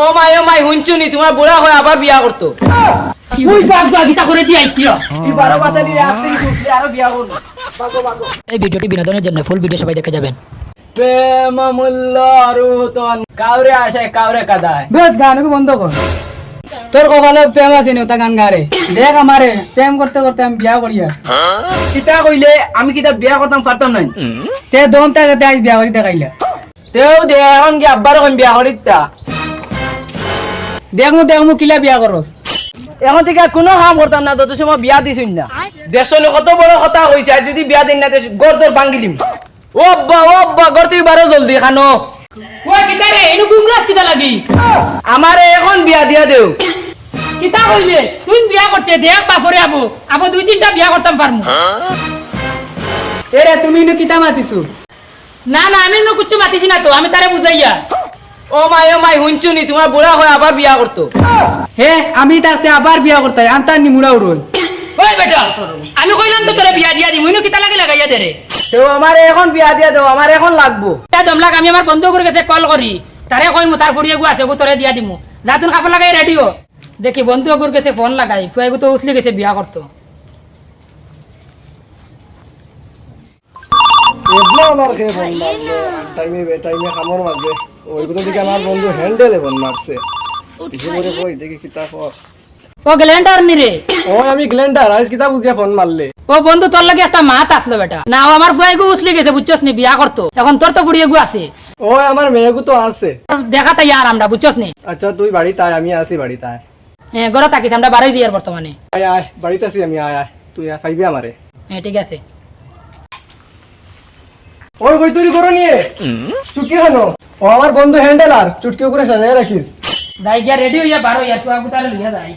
ও মাই হুনছুনি তোমার বুড়া হয়ে আবার বিয়া করতো। ওই বাগবা গীতা করে দি আইতিও এই 12 বাজারে রাতে উঠলে আরো বিয়া করব। এই ভিডিওটি বিনোদনের জন্য ফুল ভিডিও সবাই দেখে যাবেন। প্রেম মূল্য রুতন কাউরে আশায় কাউরে কাদায়। বেশ গানকে বন্ধ কর। তোর কপালে প্রেম আছে নি ওটা গান গারে দেখ আমারে প্রেম করতে করতে আমি বিয়া করি আর কিতা কইলে আমি কিতা বিয়া করতাম পারতাম নাই। তে দম তাকে তাই বিয়া করি দেখাইলা তেও দে এখন কি আব্বার কোন বিয়া করিতা। দেখমু কিলা বিয়া করস এখন থেকে কোনো কাম করতাম না তত সময় বিয়া দিছুন না। দেখছলে কত বড় কথা কইছে আর যদি বিয়া দিন না গর তোর ভাঙ্গিলিম। ও আব্বা গর তুই বারো জলদি খানো। ওই গীতা রে এনু গুংরাস কিতা লাগি আমারে এখন বিয়া দিয়া দেও। কিতা কইলে তুই বিয়া করতে দেখ বাপরে আবো আবো দুই তিনটা বিয়া করতাম পারমু। এরে তুমি ইনু কিতা মাতিছু না না আমি নো কিছু মাতিছি না তো আমি তারে বুঝাইয়া। ও মাই হুনছুনি তোমার বুড়া হয়ে আবার বিয়া করতো। হে আমি তাতে আবার বিয়া করতে আনতা নিমুড়া উড়ল ওই বেটা আমি কইলাম তো তোরে বিয়া দিয়া দিমু ইনু কিতা লাগে লাগাইয়া দে রে। তেও আমারে এখন বিয়া দিয়া দেও আমার এখন লাগবো। তা দমলাক আমি আমার বন্ধু করে গেছে কল করি তারে কইমু তার ফুড়িয়ে গু আছে গু তোরে দিয়া দিমু যাতুন কাপড় লাগাই রেডিও দেখি বন্ধু করে গেছে ফোন লাগাই ফুয়াগু তো উছলি গেছে বিয়া করতো। এবলা আমার কে ফোন মারলো টাইমে খামর মারবে ওই কথা দিকে আমার বন্ধু হ্যান্ডেলে ফোন মারছে কিছু করে কই দেখি কিতা কর। ও গ্ল্যান্ডার নি রে ও আমি গ্ল্যান্ডার আজ কিতা বুঝিয়া ফোন মারলে। ও বন্ধু তোর লাগে একটা মাত আসলো বেটা না ও আমার ফুয়াগু উছলি গেছে বুঝছস নি বিয়া করতো এখন তোর তো ফুড়িয়ে গু আছে ও আমার মেয়েগু তো আছে। দেখা তাই আর আমরা বুঝছস নি। আচ্ছা তুই বাড়িতে আয় আমি আসি বাড়িতে আয়। হ্যাঁ গড়া থাকিস আমরা বারোই দিয়ার বর্তমানে। আয় আয় বাড়িতে আসি আমি আয় আয় তুই খাইবি আমারে। হ্যাঁ ঠিক আছে। ওই কই তুই করো নিয়ে চুটকি খানো ও আমার বন্ধু হ্যান্ডেলার চুটকি করে সাজায় রাখিস। যাই গিয়া রেডি হইয়া বারো ইয়ার ফুয়াগু তারে লইয়া যাই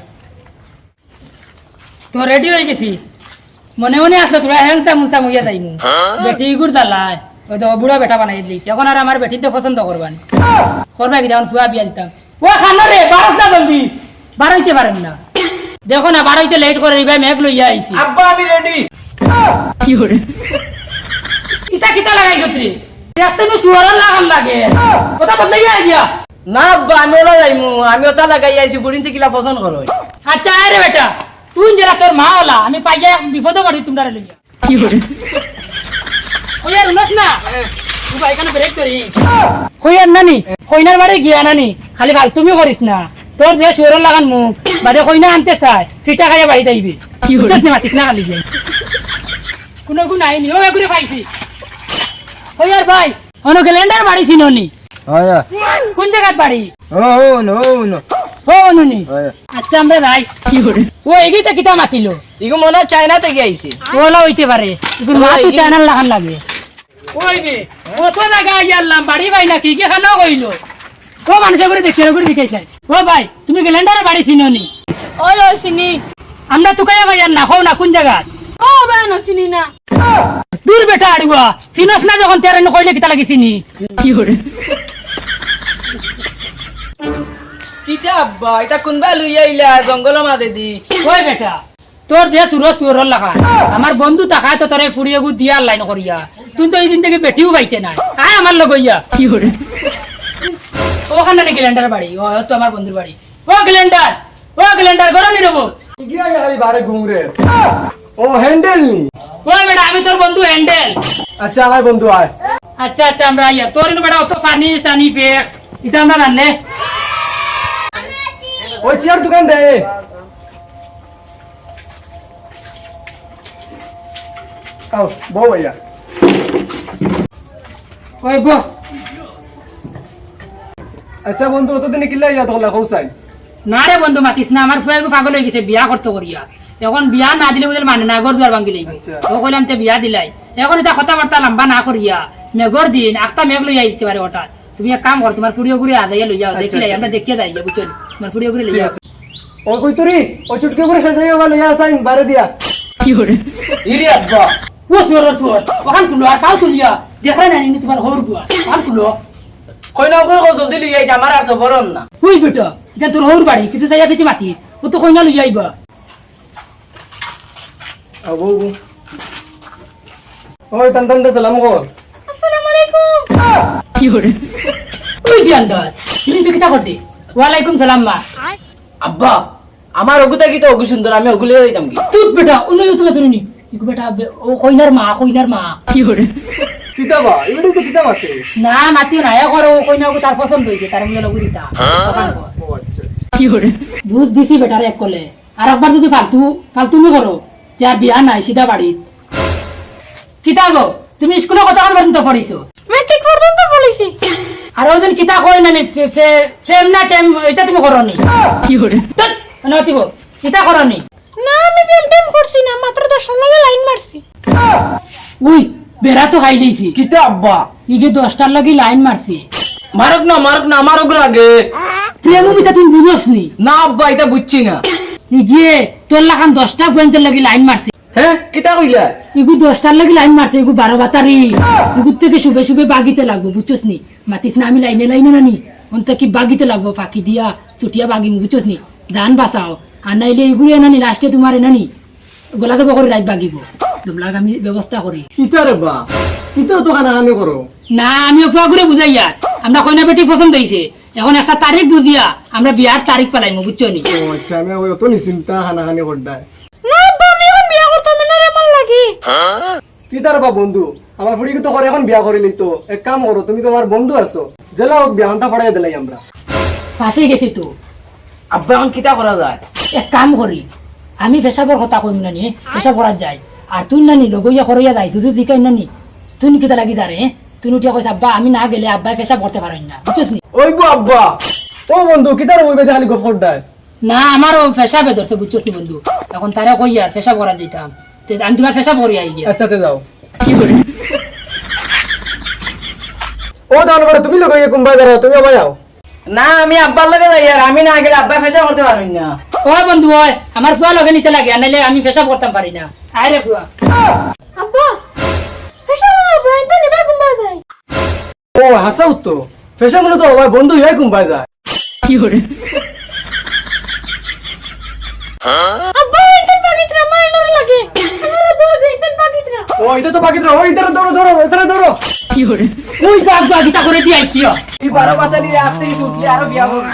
তো রেডি হয়ে গেছি মনে মনে আসলো তোরা হ্যান্ডসাম উনসাম হইয়া যাইমু বেটি গুড় দালাই ওই তো বুড়া বেটা বানাই দিলি এখন আর আমার বেটিতে পছন্দ করবানি করবা কি যেমন ফুয়া বিয়া দিতাম। ও খানো রে বারোস না জলদি বারোইতে পারেন না দেখো না বারোইতে লেট করে দিবা মেঘ লইয়া আইছি। আব্বা আমি রেডি। কি করে কিতা কিতা লাগাই গত্রি দেখতে নি সুয়ার লাগান লাগে কথা বদলাইয়া গিয়া। না আব্বা আমি ওলা যাইমু আমি ওটা লাগাই আইছি বুড়িতে কিলা পছন্দ করো। আচ্ছা আরে বেটা তুই যারা তোর মা হলা আমি পাইয়া বিপদে পড়ি তোমরা লইয়া। কি করে ওই আর উনাস না তুই বাইকানে ব্রেক করি কই আর নানি কইনার বাড়ি গিয়া নানি খালি ভাল তুমি করিস না তোর যে সুয়ার লাগান মুখ বাদে কইনা আনতে চায় ফিটা খাইয়া বাড়িতে আইবি কি হচ্ছে মাতিস না খালি কোনো গুণ আইনি ও এগুলো পাইছি ওই আর ভাই অন গ্ল্যান্ডার বাড়ি চিননি আয়া কোন জায়গার বাড়ি ও নো ও নুনি আচ্ছা আমরা রাই কি করে ও এগিটা কিতা মাতিলো ইগো মনে হয় চায়না থেকে আইছে। ওলা হইতে পারে কিন্তু মা তো চ্যানেল লাগান লাগে ওই বে ও তো জায়গা ইয়ারলাম বাড়ি ভাই না কি কি খানো কইলো ও মানুষের করে দেখছে করে দেখাইছে। ও ভাই তুমি গ্ল্যান্ডারের বাড়ি চিননি ওই চিনি আমরা তো কায়া ভাই আর না খাও না কোন জায়গা ও বেন চিনি না দূর বেটা আড়ুয়া চিনস না যখন তেরে কইলে কিতা লাগি চিনি কি করে কিতা আব্বা এটা কোনবা লইয়া আইলা জঙ্গলের মাঝে দি। ওই বেটা তোর যে সুর লাগা আমার বন্ধু তাকায় তো তোরে ফুড়িয়ে গু দিয়ার লাইন করিয়া তুই তো এই দিন থেকে বেটিও পাইতে নাই আয় আমার লগ হইয়া কি করে ওখানে নাকি গ্ল্যান্ডার বাড়ি ও তো আমার বন্ধুর বাড়ি। ও গ্ল্যান্ডার গরম নি রবো গিয়া খালি বারে ঘুমরে ও হ্যান্ডেল নি। ওই বেটা আমি তোর বন্ধু হ্যান্ডেল। আচ্ছা আয় বন্ধু আয়। আচ্ছা আচ্ছা আমরা আইয়া তোর বেটা অত পানি সানি পেক এটা আমরা রান্নে ওই চেয়ার দোকান দে আও বউ ভাইয়া। ওই গো আচ্ছা বন্ধু অতদিনে কিল্লা ইয়া তোলা কৌসাই না রে বন্ধু মাতিস না আমার ফুয়াগু পাগল হয়ে গেছে বিয়া করতে করিয়া এখন বিয়া না দিলে বুঝল মানে না ঘর দুয়ার ভাঙ্গি লইবে ও কইলাম তে বিয়া দিলাই এখন এটা কথাবার্তা লম্বা না করিয়া মেঘর দিন আখটা মেঘ লইয়া দিতে পারে ওটা তুমি এক কাম কর তোমার ফুড়িও ঘুরে আদাইয়া লই যাও দেখিলাই আমরা দেখিয়ে যাই বুঝছো তোমার ফুড়িও ঘুরে লই যাও। ও কই তুরি ও চুটকি করে সাজাইও ভালো ইয়া সাইন বারে দিয়া কি করে ইরে আব্বা ও সুর ওখান কুলো আর সাউ তুলিয়া দেখাই না নি তোমার হর বুয়া ওখান কুলো কইনা করে জলদি লইয়া আইতা আমার আর সবরন না। ওই বেটা এটা তোর হর বাড়ি কিছু চাইয়া দিতে মাতি ও তো কইনা লই আইবা। আও বউ ওই টান সালাম কর। আসসালামু আলাইকুম কি করে ওই বিয়ান্দার তুমি কিতা করতে ওয়ালাইকুম সালাম মা আব্বা আমার অগুতা কি তো অগু সুন্দর আমি অগুলে দিতাম কি তুই বেটা অন্য তুমি তুই ইকু বেটা ও কইনার মা কি করে কিতাবা এবারে তো কিতাব আছে না মাতিও না এ করো কইনা তার পছন্দ হইছে তার মধ্যে লগু দিতা ও আচ্ছা কি করে বুঝ দিছি বেটার এক কলে আর একবার যদি ফালতুমি করো যে আর বিয়া নাই সিধা বাড়ি কিতা গো তুমি স্কুলে কতক্ষণ পর্যন্ত পড়িছো ম্যাট্রিক পর্যন্ত পড়েছি আর ওজন কিতা কই না ফেম না টেম এটা তুমি করো নি কি করে না দিব কিতা করো নি না আমি প্রেম করছি না মাত্র 10 টার লাগে লাইন মারছি উই বেড়া তো খাই লইছি কিতা আব্বা ইগে 10টার লাগি লাইন মারছি মারক না আমার অগু লাগে প্রেম বিতা তুমি বুঝোস নি না আব্বা এটা বুঝছি না ইগে তোর লাখান 10টা পয়েন্টের লাগি লাইন মারছি হ্যাঁ কিতা কইলা ইগু 10টার লাগি লাইন মারছে ইগু 12 বাতারি ইগু থেকে শুবে বাগিতে লাগবো বুঝছস নি মাতিস না আমি লাইনে না নি অন্তা কি বাগিতে লাগবো ফাঁকি দিয়া ছুটিয়া বাগিম বুঝছস নি ধান বাঁচাও আর নাইলে ইগুরে নানি লাস্টে তোমার নানি গোলা যাব করে রাত বাগিব তোমলাক আমি ব্যবস্থা করি কিতা রে বা কিতা তো খানা আমি করো না আমি অফুয়া করে বুঝাইয়া আমরা কইনা বেটি পছন্দ হইছে এখন একটা তারিখ বুঝিয়া আমরা বিয়ার তারিখ পালাইমু বুঝছো নি ও আচ্ছা আমি ওই তো নিশ্চিন্তা হানাহানি করদাই না আব্বা আমি এখন বিয়া করতাম না রে আমার লাগি কিতার বা বন্ধু আমার ফুড়ি তো করে এখন বিয়া করিলি তো এক কাম করো তুমি তো আমার বন্ধু আছো জেলা বিয়ানটা পড়াই দিলাই আমরা ফাঁসে গেছি তো আব্বা এখন কিতা করা যায় এক কাম করি আমি পেশাবর কথা কইম নানি পেশাব করা যায় আর তুই নানি লগইয়া করইয়া যাই তুই দিকাই নানি তুই কিতা লাগি দারে তুই উঠিয়া কইস আব্বা আমি না গেলে আব্বাই পেশাব করতে পারেন না বুঝছিস নি ওই গো আব্বা ও বন্ধু কিতার ওই বেদে খালি গপ করদাই না আমারও পেশাবে ধরছে বুঝছিস নি বন্ধু এখন তারা কই আর পেশাব করা যেতাম আমি তোমার পেশাব করি আই গিয়া আচ্ছা তে যাও কি করি ও তাহলে বড় তুমি লোক কুম্বাই দাঁড়াও তুমি আবার যাও না আমি আব্বার লাগে যাই আর আমি না গেলে আব্বা ফেসা করতে পারবেন না ও বন্ধু ওই আমার ফুয়া লগে নিতে লাগে নাইলে আমি পেশাব করতাম পারি না আয় রে ফুয়া আব্বা ফেসা না ব্রাইন তো নিবা কুম্বা যায় ও হাসাও তো ফেসা মনে তো আমার বন্ধু ইহাই কুম্বাই যায় কি করে আব্বা ইতেন পাকিত্রা মাইনর লাগে আমার দৌড় ইতেন পাকিত্রা ও এটা তো বাকি ওই ইধারে দৌড়ো কি করে ওই বাগ বাগিতা করে দিয়ে আইতিও এই 12 বাতালি রাত থেকে ছুটলে আরো বিয়া করব